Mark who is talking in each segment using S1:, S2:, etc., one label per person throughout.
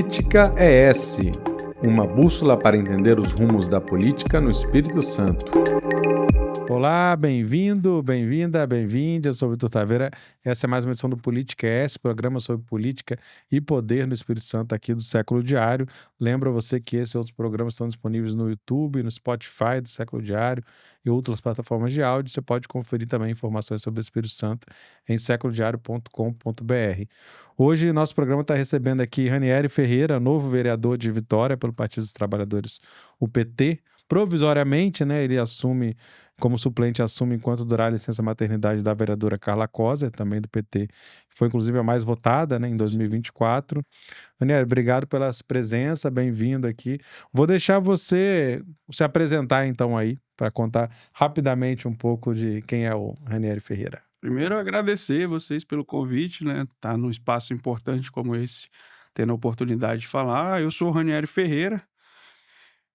S1: Política é S, uma bússola para entender os rumos da política no Espírito Santo. Olá, bem-vindo, bem-vinda, bem-vinde. Eu sou o Vitor Taveira. Essa é mais uma edição do Política S, programa sobre política e poder no Espírito Santo aqui do Século Diário. Lembro a você que esses outros programas estão disponíveis no YouTube, no Spotify do Século Diário e outras plataformas de áudio. Você pode conferir também informações sobre o Espírito Santo em seculodiario.com.br. Hoje, nosso programa está recebendo aqui Ranieri Ferreira, novo vereador de Vitória pelo Partido dos Trabalhadores, o PT. Provisoriamente, né, ele assume como suplente, assume enquanto durar a licença maternidade da vereadora Carla Coser, também do PT, que foi inclusive a mais votada, né, em 2024. Ranieri, obrigado pela presença, bem-vindo aqui. Vou deixar você se apresentar então aí, para contar rapidamente um pouco de quem é o Ranieri Ferreira.
S2: Primeiro, agradecer vocês pelo convite, né? Tá num espaço importante como esse, tendo a oportunidade de falar. Eu sou o Ranieri Ferreira,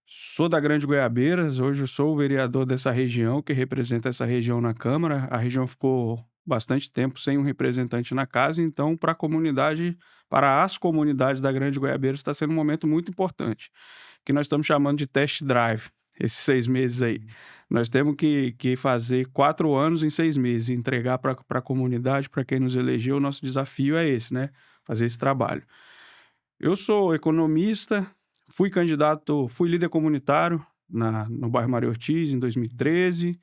S2: sou da Grande Goiabeiras, hoje eu sou o vereador dessa região, que representa essa região na Câmara. A região ficou bastante tempo sem um representante na casa, então para a comunidade, para as comunidades da Grande Goiabeiras, está sendo um momento muito importante, que nós estamos chamando de test drive, esses 6 meses aí. Nós temos que fazer 4 anos em 6 meses, entregar para a comunidade, para quem nos elegeu. O nosso desafio é esse, né? Fazer esse trabalho. Eu sou economista, fui líder comunitário no bairro Maria Ortiz em 2013.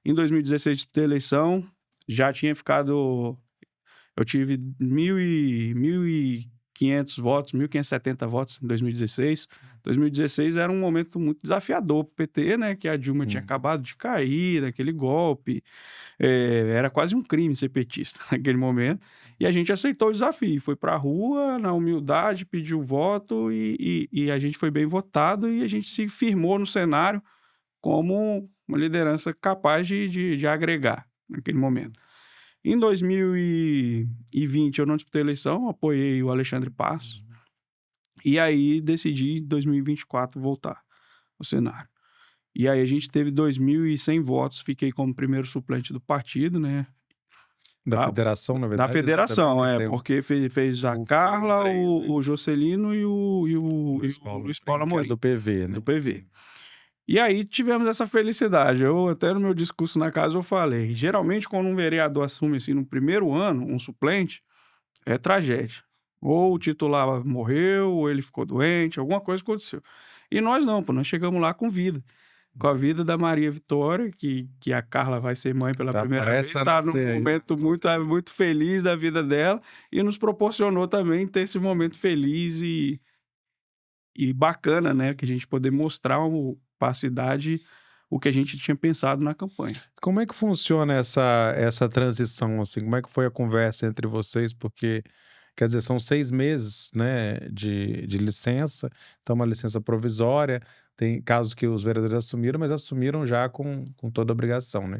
S2: Em 2016 disputei a eleição, já tinha ficado. Eu tive 1.500 votos, 1.570 votos em 2016. 2016 era um momento muito desafiador para o PT, né? Que a Dilma tinha acabado de cair naquele golpe. Era quase um crime ser petista naquele momento. E a gente aceitou o desafio, foi para a rua, na humildade, pediu voto e a gente foi bem votado e a gente se firmou no cenário como uma liderança capaz de agregar naquele momento. Em 2020 eu não disputei a eleição, apoiei o Alexandre Passo. E aí decidi em 2024 voltar ao cenário. E aí a gente teve 2.100 votos, fiquei como primeiro suplente do partido, né?
S1: Da federação, na verdade?
S2: Da federação,
S1: também
S2: porque fez a Carla, o Jocelino e o Luiz Paulo Amorim.
S1: Que é do PV, né?
S2: Do PV. E aí tivemos essa felicidade. Eu até no meu discurso na casa eu falei, geralmente quando um vereador assume assim no primeiro ano, um suplente, é tragédia. Ou o titular morreu, ou ele ficou doente, alguma coisa aconteceu. E nós não, nós chegamos lá com vida. Com a vida da Maria Vitória, que a Carla vai ser mãe pela primeira vez, está num momento muito feliz da vida dela e nos proporcionou também ter esse momento feliz e bacana, né? Que a gente poder mostrar para a cidade o que a gente tinha pensado na campanha.
S1: Como é que funciona essa transição, assim? Como é que foi a conversa entre vocês? Porque, quer dizer, são 6 meses, né, de licença, então uma licença provisória. Tem casos que os vereadores assumiram, mas assumiram já com toda a obrigação, né?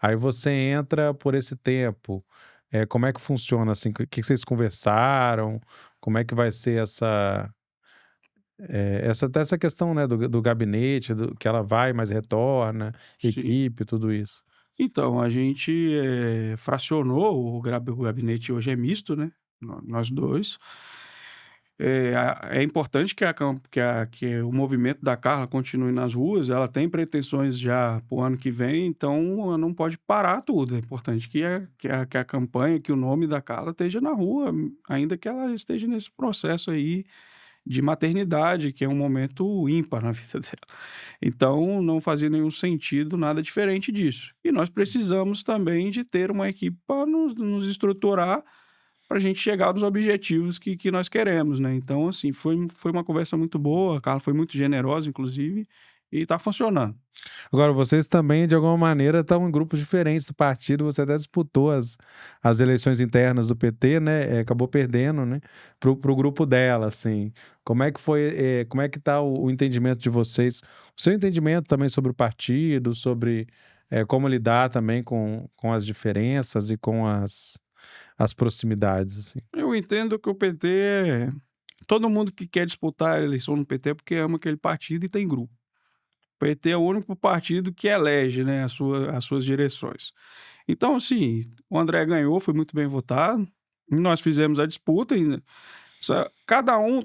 S1: Aí você entra por esse tempo. Como é que funciona, assim? O que vocês conversaram? Como é que vai ser essa questão, né, do gabinete, que ela vai, mas retorna,
S2: Sim.
S1: equipe, tudo isso?
S2: Então, a gente fracionou o gabinete, hoje é misto, né? Nós dois. É importante que o movimento da Carla continue nas ruas. Ela tem pretensões já para o ano que vem, então ela não pode parar tudo. É importante que a campanha, que o nome da Carla esteja na rua, ainda que ela esteja nesse processo aí de maternidade, que é um momento ímpar na vida dela. Então, não fazia nenhum sentido nada diferente disso. E nós precisamos também de ter uma equipe para nos estruturar para a gente chegar nos objetivos que nós queremos, né? Então, assim, foi uma conversa muito boa, a Carla foi muito generosa, inclusive, e está funcionando.
S1: Agora, vocês também, de alguma maneira, estão em grupos diferentes do partido. Você até disputou as eleições internas do PT, né? Acabou perdendo, né? Pro grupo dela, assim. Como é que foi, como é que tá o entendimento de vocês? O seu entendimento também sobre o partido, sobre como lidar também com as diferenças e com as proximidades, assim.
S2: Eu entendo que o PT todo mundo que quer disputar a eleição no PT é porque ama aquele partido e tem grupo. O PT é o único partido que elege, né, as suas direções. Então, assim, o André ganhou, foi muito bem votado. Nós fizemos a disputa,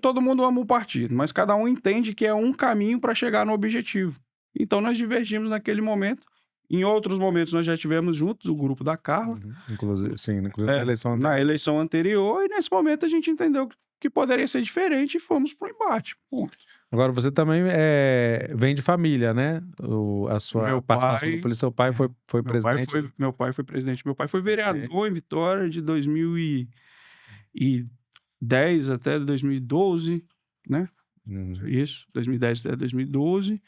S2: Todo mundo ama o partido, mas cada um entende que é um caminho para chegar no objetivo. Então nós divergimos naquele momento. Em outros momentos nós já estivemos juntos, o grupo da Carla,
S1: Inclusive, sim, inclusive na eleição anterior.
S2: na eleição anterior, e nesse momento a gente entendeu que poderia ser diferente e fomos pro embate. Ponto.
S1: Agora, você também vem de família, né? A sua
S2: Meu
S1: participação
S2: pai-
S1: no polícia, seu pai foi presidente.
S2: Meu pai foi presidente. Meu pai foi vereador em Vitória de 2010 até 2012, né? Isso, 2010 até 2012.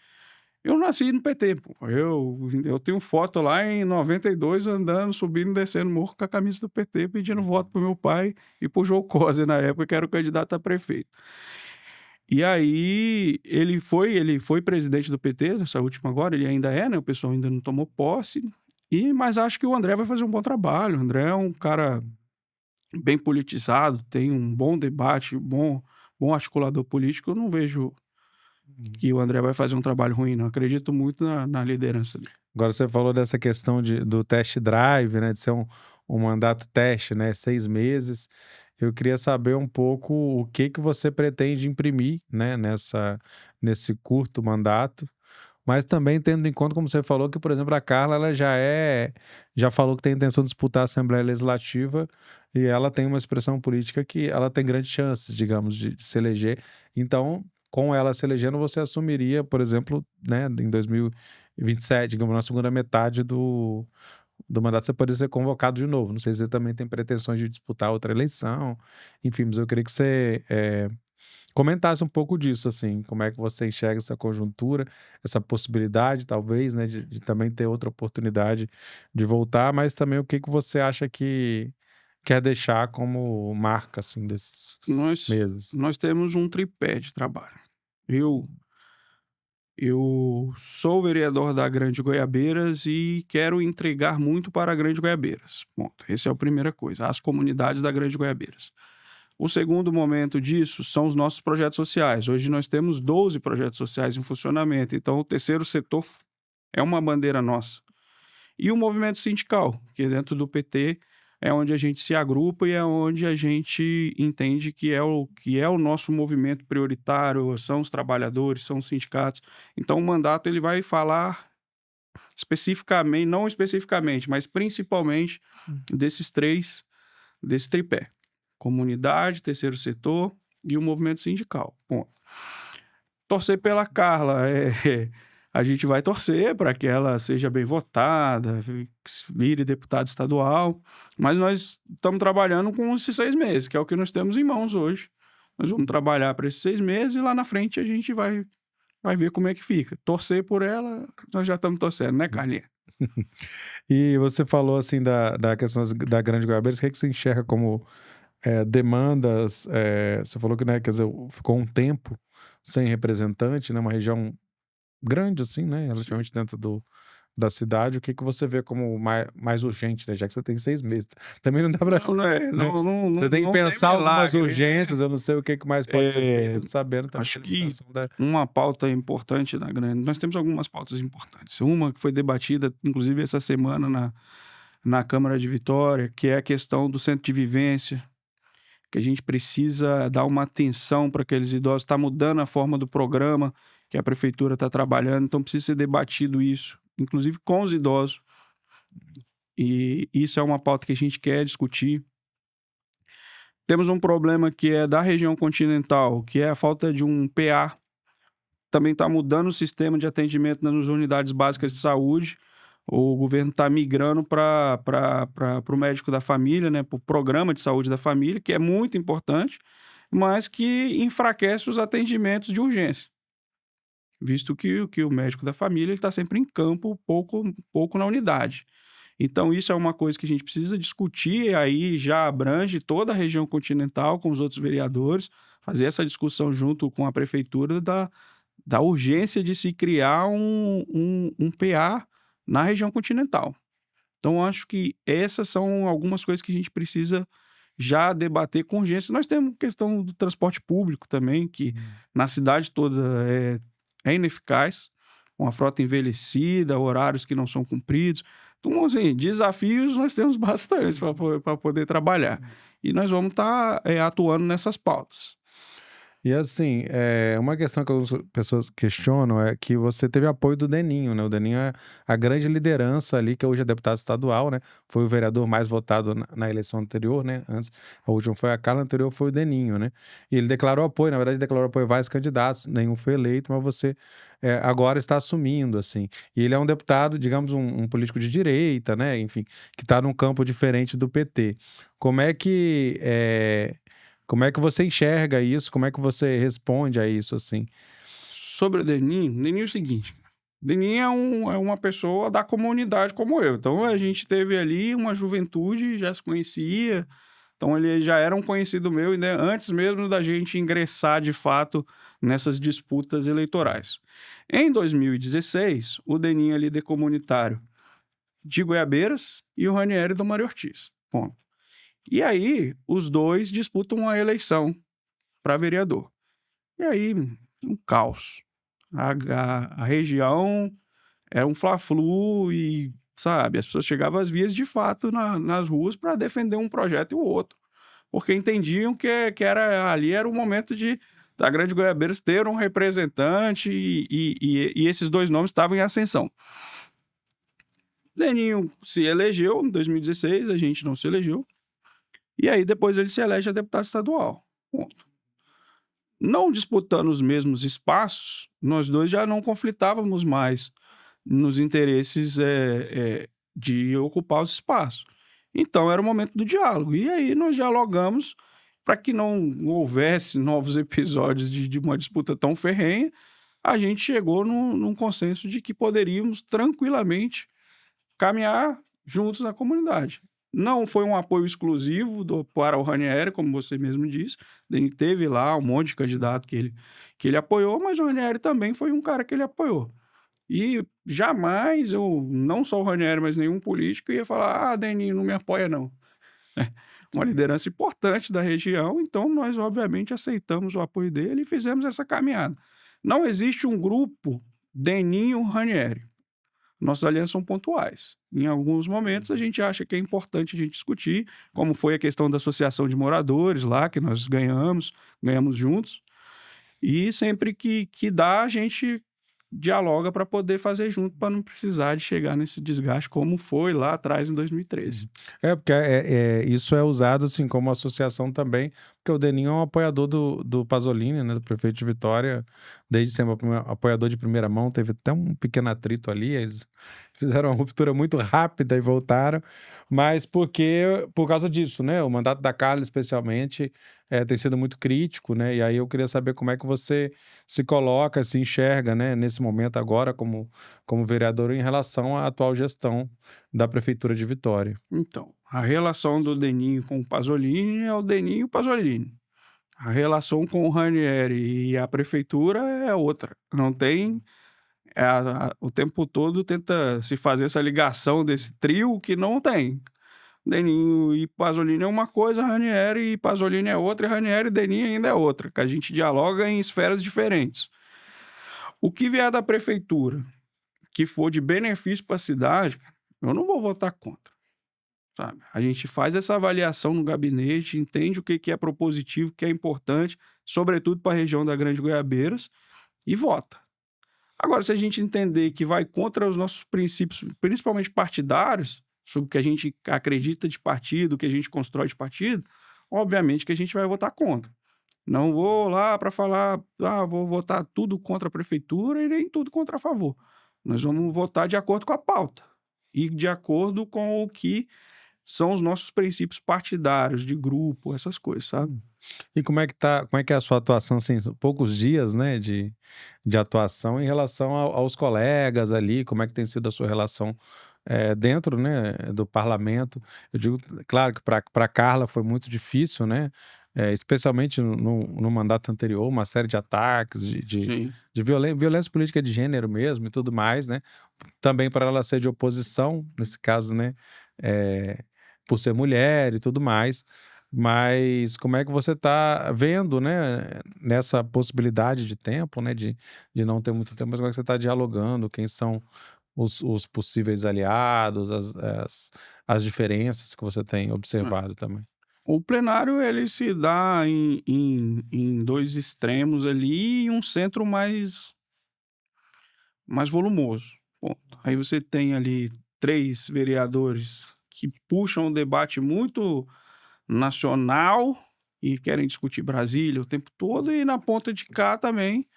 S2: Eu nasci no PT, pô. Eu tenho foto lá em 92 andando, subindo e descendo morro com a camisa do PT, pedindo voto pro meu pai e pro João Coser na época, que era o candidato a prefeito. E aí ele foi presidente do PT, nessa última agora, ele ainda é, né? O pessoal ainda não tomou posse. Mas acho que o André vai fazer um bom trabalho. O André é um cara bem politizado, tem um bom debate, bom articulador político. Eu não vejo que o André vai fazer um trabalho ruim, não. Acredito muito na liderança dele.
S1: Agora, você falou dessa questão do test drive, né? De ser um mandato teste, né? 6 meses. Eu queria saber um pouco o que você pretende imprimir, né? Nesse curto mandato. Mas também tendo em conta, como você falou, que, por exemplo, a Carla, ela já falou que tem intenção de disputar a Assembleia Legislativa e ela tem uma expressão política que ela tem grandes chances, digamos, de se eleger. Então, com ela se elegendo, você assumiria, por exemplo, né, em 2027, digamos, na segunda metade do mandato, você poderia ser convocado de novo. Não sei se você também tem pretensões de disputar outra eleição. Enfim, mas eu queria que você comentasse um pouco disso, assim, como é que você enxerga essa conjuntura, essa possibilidade, talvez, né, de também ter outra oportunidade de voltar, mas também o que você acha que quer deixar como marca, assim, desses meses.
S2: Nós temos um tripé de trabalho. Eu sou vereador da Grande Goiabeiras e quero entregar muito para a Grande Goiabeiras. Ponto. Essa é a primeira coisa, as comunidades da Grande Goiabeiras. O segundo momento disso são os nossos projetos sociais. Hoje nós temos 12 projetos sociais em funcionamento, então o terceiro setor é uma bandeira nossa. E o movimento sindical, que dentro do PT é onde a gente se agrupa e é onde a gente entende que é o nosso movimento prioritário, são os trabalhadores, são os sindicatos. Então o mandato ele vai falar especificamente, não especificamente, mas principalmente desse tripé: comunidade, terceiro setor e o movimento sindical. Ponto. Torcer pela Carla, a gente vai torcer para que ela seja bem votada, vire deputada estadual, mas nós estamos trabalhando com esses 6 meses, que é o que nós temos em mãos hoje. Nós vamos trabalhar para esses 6 meses e lá na frente a gente vai ver como é que fica. Torcer por ela, nós já estamos torcendo, né, Carlinha?
S1: E você falou, assim, da questão da Grande Goiabeiras, o que você enxerga como demandas? Você falou que, né, quer dizer, ficou um tempo sem representante, né, uma região grande, assim, né, relativamente dentro da cidade. O que você vê como mais urgente, né, já que você tem 6 meses? Também não dá pra...
S2: Não,
S1: Você tem que
S2: não
S1: pensar algumas
S2: milagre, né?
S1: urgências, eu não sei o que mais pode ser feito, sabendo também
S2: Acho
S1: da
S2: que
S1: limitação da...
S2: uma pauta importante na Grande... Nós temos algumas pautas importantes. Uma que foi debatida, inclusive, essa semana na Câmara de Vitória, que é a questão do centro de vivência, que a gente precisa dar uma atenção para aqueles idosos. Está mudando a forma do programa que a prefeitura está trabalhando, então precisa ser debatido isso, inclusive com os idosos. E isso é uma pauta que a gente quer discutir. Temos um problema que é da região continental, que é a falta de um PA. Também está mudando o sistema de atendimento nas unidades básicas de saúde. O governo está migrando para o médico da família, né, para o programa de saúde da família, que é muito importante, mas que enfraquece os atendimentos de urgência, visto que o médico da família está sempre em campo, pouco na unidade. Então, isso é uma coisa que a gente precisa discutir, e aí já abrange toda a região continental com os outros vereadores, fazer essa discussão junto com a prefeitura da urgência de se criar um PA na região continental. Então, acho que essas são algumas coisas que a gente precisa já debater com urgência. Nós temos questão do transporte público também, que na cidade toda é ineficaz, com a frota envelhecida, horários que não são cumpridos. Então, assim, desafios nós temos bastante para poder trabalhar. e nós vamos estar atuando nessas pautas.
S1: E assim, uma questão que algumas pessoas questionam é que você teve apoio do Deninho, né? O Deninho é a grande liderança ali, que hoje é deputado estadual, né? Foi o vereador mais votado na eleição anterior, né? Antes, a última foi a Carla, a anterior foi o Deninho, né? E ele declarou apoio, na verdade, declarou apoio a vários candidatos, nenhum foi eleito, mas você agora está assumindo, assim. E ele é um deputado, digamos, um político de direita, né? Enfim, que está num campo diferente do PT. Como é que. Como é que você enxerga isso? Como é que você responde a isso, assim?
S2: Sobre o Deninho é o seguinte, Deninho é uma pessoa da comunidade como eu, então a gente teve ali uma juventude, já se conhecia, então ele já era um conhecido meu, né, antes mesmo da gente ingressar de fato nessas disputas eleitorais. Em 2016, o Deninho é líder comunitário de Goiabeiras e o Ranieri do Mário Ortiz. Ponto. E aí, os dois disputam a eleição para vereador. E aí, um caos. A região era um fla-flu e, sabe, as pessoas chegavam às vias de fato nas ruas para defender um projeto e o outro. Porque entendiam que ali era o momento da Grande Goiabeiras ter um representante e esses dois nomes estavam em ascensão. Deninho se elegeu em 2016, a gente não se elegeu. E aí depois ele se elege a deputado estadual. Ponto. Não disputando os mesmos espaços, nós dois já não conflitávamos mais nos interesses de ocupar os espaços. Então era o momento do diálogo. E aí nós dialogamos para que não houvesse novos episódios de uma disputa tão ferrenha. A gente chegou num consenso de que poderíamos tranquilamente caminhar juntos na comunidade. Não foi um apoio exclusivo para o Ranieri, como você mesmo disse. Ele teve lá um monte de candidato que ele apoiou, mas o Ranieri também foi um cara que ele apoiou. E jamais não só o Ranieri, mas nenhum político ia falar: Deninho, não me apoia não. Uma liderança importante da região, então nós obviamente aceitamos o apoio dele e fizemos essa caminhada. Não existe um grupo Deninho-Ranieri. Nossas alianças são pontuais. Em alguns momentos a gente acha que é importante a gente discutir, como foi a questão da associação de moradores lá, que nós ganhamos juntos. E sempre que dá, a gente dialoga para poder fazer junto, para não precisar de chegar nesse desgaste, como foi lá atrás em 2013.
S1: Porque isso é usado assim como associação também, porque o Deninho é um apoiador do Pasolini, né, do prefeito de Vitória, desde sempre apoiador de primeira mão. Teve até um pequeno atrito ali, eles fizeram uma ruptura muito rápida e voltaram, mas por causa disso, né, o mandato da Carla especialmente tem sido muito crítico, né, e aí eu queria saber como é que você se coloca, se enxerga, né, nesse momento agora como vereador em relação à atual gestão da prefeitura de Vitória.
S2: Então, a relação do Deninho com o Pasolini é o Deninho e o Pasolini. A relação com o Ranieri e a prefeitura é outra. Não tem. O tempo todo tenta se fazer essa ligação desse trio que não tem. Deninho e Pasolini é uma coisa, Ranieri e Pasolini é outra, e Ranieri e Deninho ainda é outra, que a gente dialoga em esferas diferentes. O que vier da prefeitura, que for de benefício para a cidade, eu não vou votar contra. Sabe? A gente faz essa avaliação no gabinete, entende o que é propositivo, o que é importante, sobretudo para a região da Grande Goiabeiras, e vota. Agora, se a gente entender que vai contra os nossos princípios, principalmente partidários, sobre o que a gente acredita de partido, o que a gente constrói de partido, obviamente que a gente vai votar contra. Não vou lá para falar, vou votar tudo contra a prefeitura e nem tudo contra a favor. Nós vamos votar de acordo com a pauta e de acordo com o que são os nossos princípios partidários, de grupo, essas coisas, sabe?
S1: E como é que é a sua atuação, assim, poucos dias, né, de atuação em relação aos colegas ali, como é que tem sido a sua relação dentro, né, do parlamento? Eu digo, claro que para Carla foi muito difícil, né, especialmente no mandato anterior, uma série de ataques,
S2: Sim.
S1: de violência política de gênero mesmo e tudo mais, né? Também para ela ser de oposição, nesse caso, né, por ser mulher e tudo mais. Mas como é que você está vendo, né, nessa possibilidade de tempo, né, de não ter muito tempo, mas como é que você está dialogando? Quem são os possíveis aliados, as diferenças que você tem observado também?
S2: O plenário ele se dá em 2 extremos ali e um centro mais volumoso, ponto. Aí você tem ali 3 vereadores que puxam um debate muito nacional e querem discutir Brasília o tempo todo, e na ponta de cá também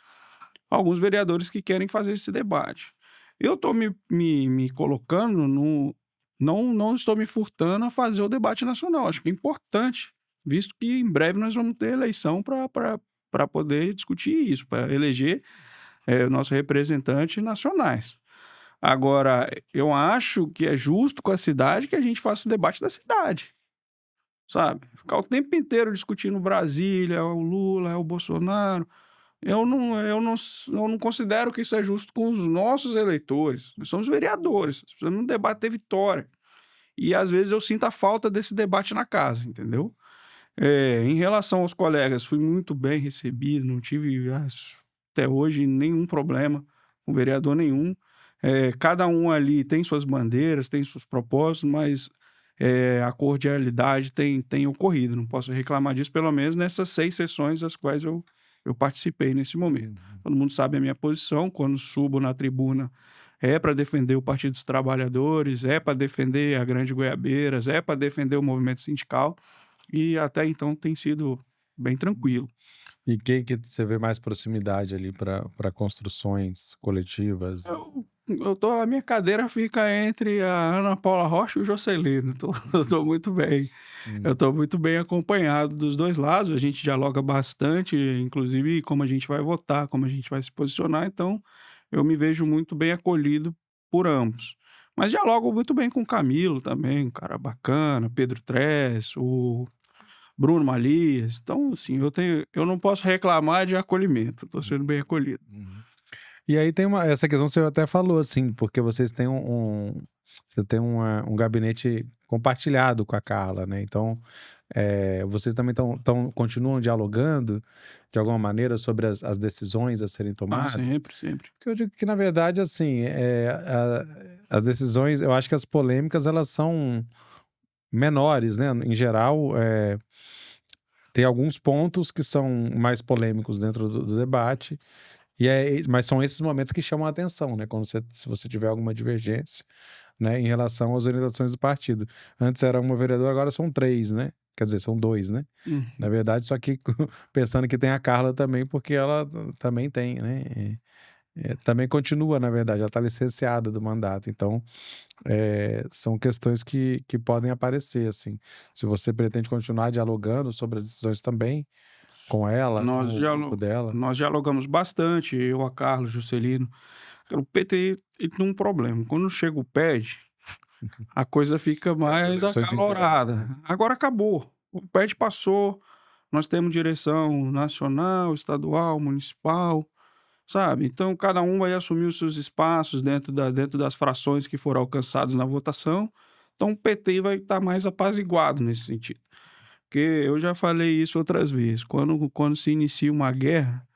S2: alguns vereadores que querem fazer esse debate. Eu estou me colocando no não estou me furtando a fazer o debate nacional, acho que é importante, visto que em breve nós vamos ter eleição para poder discutir isso, para eleger, nossos representantes nacionais. Agora, eu acho que é justo com a cidade que a gente faça o debate da cidade, sabe. Ficar o tempo inteiro discutindo Brasília, é o Lula, é o Bolsonaro, eu não considero que isso é justo com os nossos eleitores. Nós somos vereadores, nós precisamos debater vitória. E às vezes eu sinto a falta desse debate na casa, entendeu? Em relação aos colegas, fui muito bem recebido, não tive até hoje nenhum problema com vereador nenhum. Cada um ali tem suas bandeiras, tem seus propósitos, mas a cordialidade tem ocorrido. Não posso reclamar disso, pelo menos nessas 6 sessões das quais eu participei nesse momento. Todo mundo sabe a minha posição, quando subo na tribuna é para defender o Partido dos Trabalhadores, é para defender a Grande Goiabeiras, é para defender o movimento sindical, e até então tem sido bem tranquilo.
S1: E quem que você vê mais proximidade ali para construções coletivas?
S2: A minha cadeira fica entre a Ana Paula Rocha e o Jocelino. Eu tô muito bem.
S1: Hum.
S2: Eu estou muito bem acompanhado dos 2 lados, a gente dialoga bastante, inclusive como a gente vai votar, como a gente vai se posicionar, então eu me vejo muito bem acolhido por ambos. Mas dialogo muito bem com o Camilo também, um cara bacana, Pedro Tress, o Bruno Malias, então assim, eu não posso reclamar de acolhimento, estou sendo bem acolhido.
S1: Uhum. E aí tem essa questão você até falou, assim, porque vocês têm você tem um gabinete compartilhado com a Carla, né, então, vocês também continuam dialogando, de alguma maneira, sobre as decisões a serem
S2: Ah,
S1: tomadas?
S2: sempre, sempre.
S1: Porque eu digo que, na verdade, assim, as decisões eu acho que as polêmicas, elas são menores, né, em geral, tem alguns pontos que são mais polêmicos dentro do debate, mas são esses momentos que chamam a atenção, né, se você tiver alguma divergência, né, em relação às orientações do partido. Antes era uma vereadora, agora são 3, né, quer dizer, são 2, né, na
S2: Uhum.
S1: verdade, só que pensando que tem a Carla também, porque ela também tem, né, também continua, na verdade, ela está licenciada do mandato, então, são questões que podem aparecer, assim. Se você pretende continuar dialogando sobre as decisões também com ela, com
S2: Nós
S1: o grupo
S2: dialo
S1: dela.
S2: nós dialogamos bastante, eu, a Carla, Juscelino. O PT ele tem um problema, quando chega o PED, a coisa fica
S1: As
S2: mais
S1: eleições internas,
S2: acalorada.
S1: né.
S2: Agora acabou, o PED passou, nós temos direção nacional, estadual, municipal, sabe. Então cada um vai assumir os seus espaços dentro das frações que foram alcançadas na votação, então o PT vai estar mais apaziguado nesse sentido. Porque eu já falei isso outras vezes, quando se inicia uma guerra,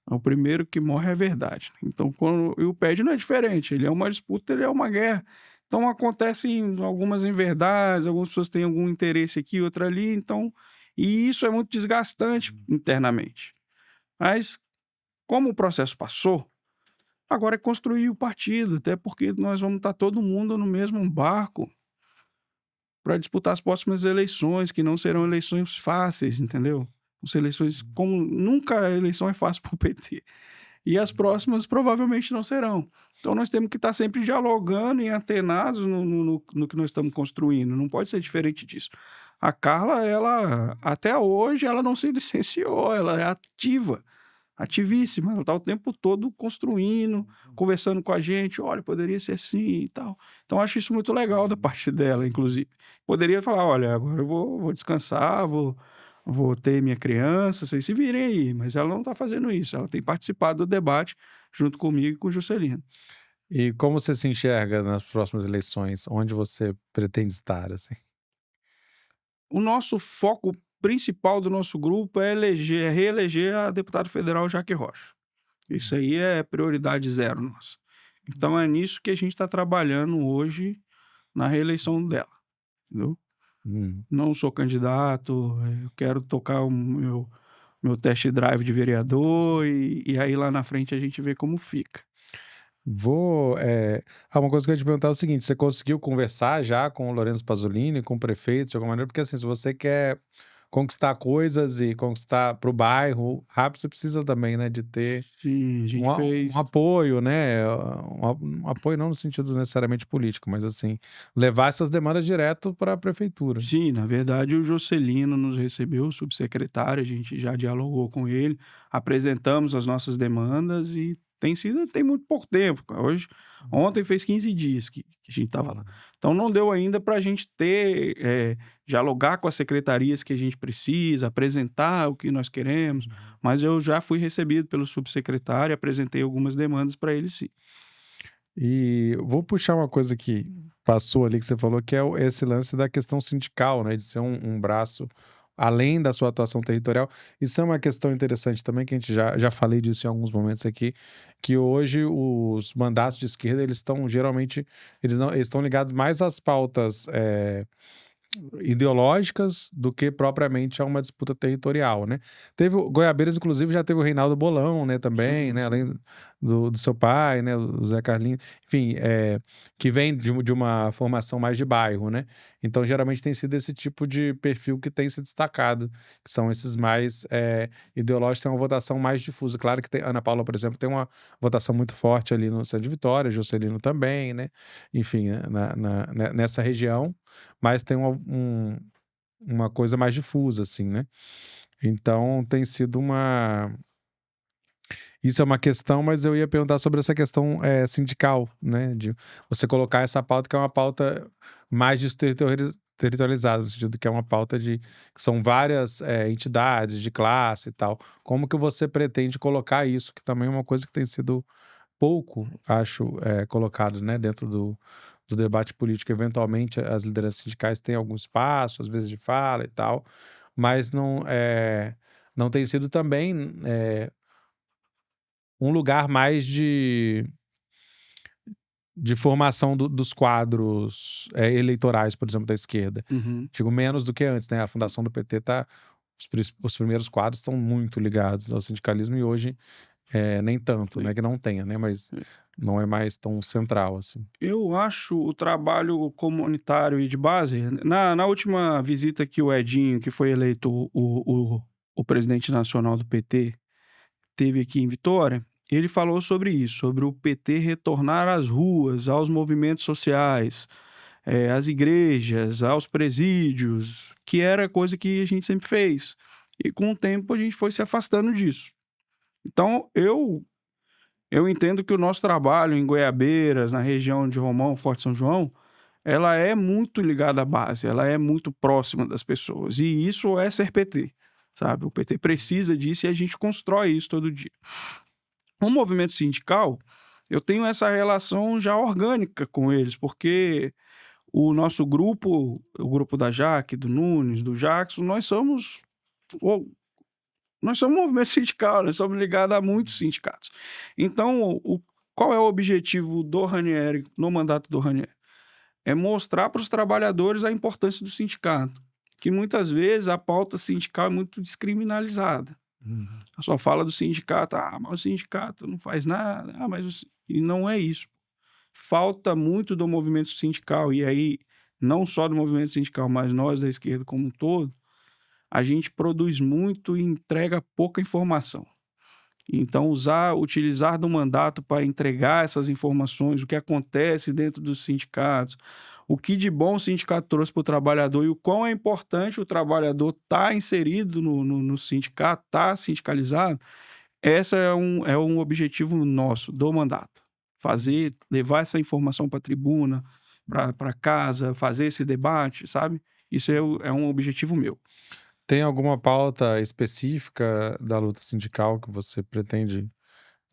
S2: o primeiro que morre é a verdade. Então e o PED não é diferente, ele é uma disputa, ele é uma guerra. Então acontecem algumas inverdades, algumas pessoas têm algum interesse aqui, outro ali, então e isso é muito desgastante internamente. Mas como o processo passou, agora é construir o partido, até porque nós vamos estar todo mundo no mesmo barco para disputar as próximas eleições, que não serão eleições fáceis, entendeu? São eleições como nunca a eleição é fácil para o PT. E as próximas provavelmente não serão. Então nós temos que estar sempre dialogando e antenados no que nós estamos construindo. Não pode ser diferente disso. A Carla, ela até hoje, ela não se licenciou, ela é ativa. Ativíssima, ela está o tempo todo construindo, conversando com a gente, olha, poderia ser assim e tal. Então acho isso muito legal da parte dela, inclusive. Poderia falar, olha, agora eu vou descansar, vou ter minha criança, vocês se virem aí, mas ela não está fazendo isso, ela tem participado do debate junto comigo e com o Juscelino.
S1: E como você se enxerga nas próximas eleições? Onde você pretende estar, assim?
S2: O nosso foco principal do nosso grupo é reeleger a deputada federal Jaque Rocha. Isso aí é prioridade zero nossa. Então é nisso que a gente está trabalhando hoje na reeleição dela, entendeu?
S1: Hum.
S2: Não sou candidato, eu quero tocar o meu test drive de vereador e aí lá na frente a gente vê como fica.
S1: Uma coisa que eu ia te perguntar é o seguinte: você conseguiu conversar já com o Lorenzo Pasolini, com o prefeito, de alguma maneira? Porque, assim, se você quer conquistar coisas e conquistar para o bairro rápido, você precisa também, né, de ter
S2: Sim, a gente
S1: um
S2: fez.
S1: apoio, né? Um apoio não no sentido necessariamente político, mas, assim, levar essas demandas direto para a prefeitura.
S2: Sim, na verdade o Jocelino nos recebeu, o subsecretário, a gente já dialogou com ele, apresentamos as nossas demandas e tem muito pouco tempo, cara. Ontem fez 15 dias que a gente estava lá. Então não deu ainda para a gente dialogar com as secretarias que a gente precisa, apresentar o que nós queremos, mas eu já fui recebido pelo subsecretário e apresentei algumas demandas para ele sim.
S1: E vou puxar uma coisa que passou ali, que você falou, que é esse lance da questão sindical, né? De ser um braço além da sua atuação territorial. Isso é uma questão interessante também, que a gente já falei disso em alguns momentos aqui, que hoje os mandatos de esquerda, eles estão geralmente, eles estão ligados mais às pautas ideológicas do que propriamente a uma disputa territorial, né. Teve o Goiabeiras, inclusive, já teve o Reinaldo Bolão, né, também,
S2: Sim,
S1: né,
S2: sim.
S1: além do seu pai, né, o Zé Carlinhos, enfim, que vem de uma formação mais de bairro, né. Então, geralmente tem sido esse tipo de perfil que tem se destacado, que são esses mais, ideológicos, tem uma votação mais difusa. Claro que tem Ana Paula, por exemplo, tem uma votação muito forte ali no centro de Vitória, Juscelino também, né, enfim, né, nessa região, mas tem uma coisa mais difusa, assim, né. Então tem sido uma isso é uma questão, mas eu ia perguntar sobre essa questão, sindical, né, de você colocar essa pauta que é uma pauta mais territorializada, no sentido que é uma pauta que são várias, entidades de classe e tal. Como que você pretende colocar isso, que também é uma coisa que tem sido pouco, acho, colocado, né, dentro do debate político. Eventualmente, as lideranças sindicais têm algum espaço, às vezes de fala e tal, mas não tem sido também, um lugar mais de formação dos quadros, eleitorais, por exemplo, da esquerda.
S2: Uhum.
S1: Digo, menos do que antes, né, a fundação do PT tá os primeiros quadros estão muito ligados ao sindicalismo e hoje, nem tanto, não é que não tenha, né, mas não é mais tão central, assim.
S2: Eu acho o trabalho comunitário e de base na última visita que o Edinho, que foi eleito o presidente nacional do PT, teve aqui em Vitória, ele falou sobre isso, sobre o PT retornar às ruas, aos movimentos sociais, às igrejas, aos presídios, que era coisa que a gente sempre fez. E com o tempo a gente foi se afastando disso. Então eu entendo que o nosso trabalho em Goiabeiras, na região de Romão, Forte São João, ela é muito ligada à base, ela é muito próxima das pessoas. E isso é ser PT, sabe? O PT precisa disso e a gente constrói isso todo dia. O movimento sindical, eu tenho essa relação já orgânica com eles, porque o nosso grupo, o grupo da Jaque, do Nunes, do Jackson, nós somos um movimento sindical, nós somos ligados a muitos sindicatos. Então, qual é o objetivo do Ranieri, no mandato do Ranieri? É mostrar para os trabalhadores a importância do sindicato, que muitas vezes a pauta sindical é muito descriminalizada.
S1: Uhum.
S2: A só fala do sindicato, mas o sindicato não faz nada, e não é isso. Falta muito do movimento sindical, e aí, não só do movimento sindical, mas nós da esquerda como um todo, a gente produz muito e entrega pouca informação. Então, utilizar do mandato para entregar essas informações, o que acontece dentro dos sindicatos, o que de bom o sindicato trouxe para o trabalhador e o quão é importante o trabalhador estar inserido no sindicato, estar sindicalizado, esse é um objetivo nosso, do mandato. Levar essa informação para a tribuna, para casa, fazer esse debate, sabe? Isso é um objetivo meu.
S1: Tem alguma pauta específica da luta sindical que você pretende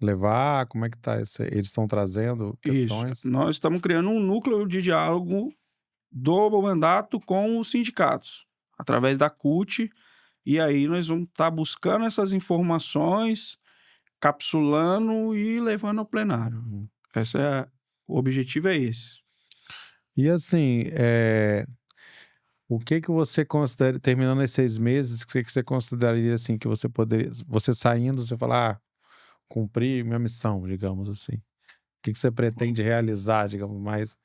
S1: levar? Como é que tá esse eles estão trazendo
S2: Isso.
S1: questões?
S2: Nós estamos criando um núcleo de diálogo do mandato com os sindicatos, através da CUT, e aí nós vamos estar buscando essas informações, capsulando e levando ao plenário.
S1: Uhum.
S2: O objetivo é esse.
S1: E assim, O que você considera, terminando esses 6 meses, o que você consideraria assim que você poderia, você saindo, você falar, cumpri minha missão, digamos assim. O que você pretende realizar, digamos, mais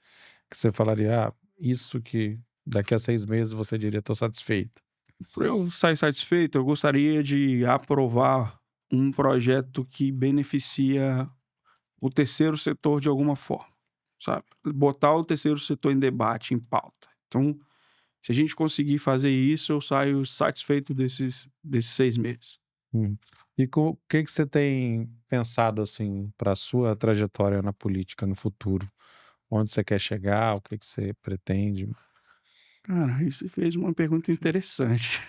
S1: que você falaria, isso que daqui a 6 meses você diria, estou satisfeito.
S2: Para eu sair satisfeito, eu gostaria de aprovar um projeto que beneficia o terceiro setor de alguma forma, sabe? Botar o terceiro setor em debate, em pauta. Então, se a gente conseguir fazer isso, eu saio satisfeito desses 6 meses.
S1: E o que você tem pensado assim para a sua trajetória na política no futuro? Onde você quer chegar? O que você pretende?
S2: Cara, isso fez uma pergunta interessante.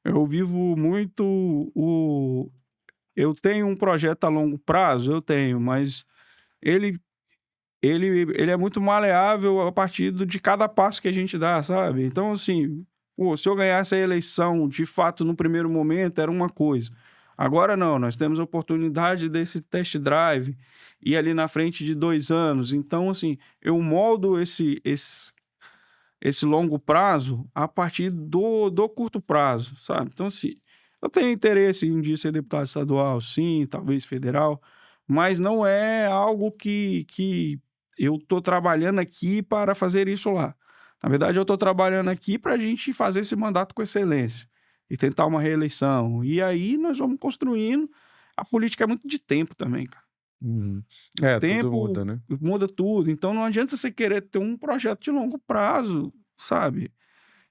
S2: Eu vivo muito o eu tenho um projeto a longo prazo? Eu tenho, mas ele ele é muito maleável a partir de cada passo que a gente dá, sabe. Então, assim, pô, se eu ganhasse a eleição, de fato, no primeiro momento, era uma coisa. Agora não, nós temos a oportunidade desse test drive, e ali na frente de 2 anos. Então, assim, eu moldo esse longo prazo a partir do curto prazo, sabe. Então, assim, eu tenho interesse em um dia ser deputado estadual, sim, talvez federal, mas não é algo que eu estou trabalhando aqui para fazer isso lá. Na verdade, eu estou trabalhando aqui para a gente fazer esse mandato com excelência e tentar uma reeleição. E aí nós vamos construindo. A política é muito de tempo também, cara.
S1: Uhum.
S2: O
S1: Tudo
S2: tempo
S1: muda, né?
S2: muda tudo, então não adianta você querer ter um projeto de longo prazo, sabe.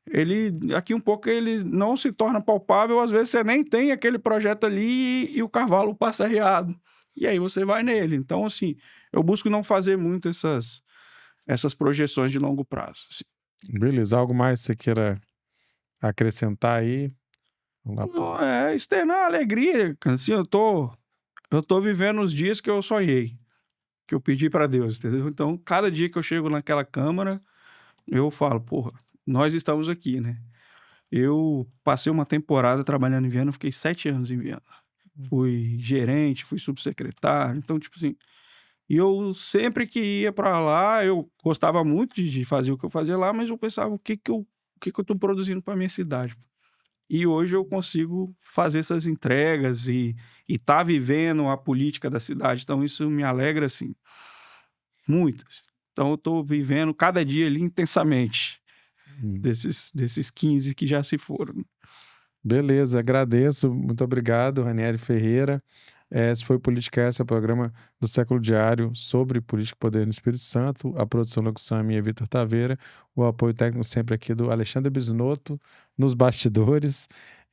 S2: Ele daqui um pouco ele não se torna palpável, às vezes você nem tem aquele projeto ali e o cavalo passa arriado, e aí você vai nele. Então, assim, eu busco não fazer muito essas projeções de longo prazo, assim.
S1: Beleza, algo mais que você queira acrescentar aí? Vamos lá.
S2: Não, é externar alegria, cara, assim, eu tô vivendo os dias que eu sonhei, que eu pedi para Deus, entendeu. Então, cada dia que eu chego naquela câmara, eu falo: "Porra, nós estamos aqui, né". Eu passei uma temporada trabalhando em Viana, eu fiquei 7 anos em Viana. Fui gerente, fui subsecretário, então, tipo assim, e eu sempre que ia para lá, eu gostava muito de fazer o que eu fazia lá, mas eu pensava: "O que que eu tô produzindo para minha cidade?". E hoje eu consigo fazer essas entregas e tá vivendo a política da cidade, então isso me alegra, assim, muito, assim. Então eu tô vivendo cada dia ali intensamente,
S1: Hum.
S2: desses 15 que já se foram.
S1: Beleza, agradeço. Muito obrigado, Ranieri Ferreira. Esse foi o Politicast, é o programa do Século Diário sobre política e poder no Espírito Santo. A produção e locução é minha, Vitor Taveira. O apoio técnico sempre aqui do Alexandre Bisnotto, nos bastidores.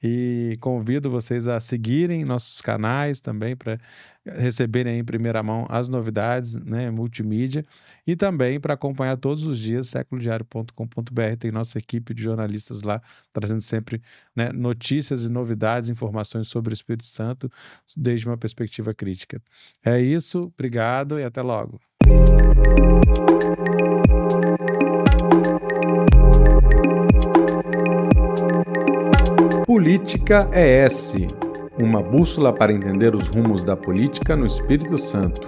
S1: E convido vocês a seguirem nossos canais também para receberem em primeira mão as novidades, né, multimídia. E também para acompanhar todos os dias, séculodiario.com.br. Tem nossa equipe de jornalistas lá, trazendo sempre, né, notícias e novidades, informações sobre o Espírito Santo, desde uma perspectiva crítica. É isso, obrigado e até logo. Política ES, uma bússola para entender os rumos da política no Espírito Santo.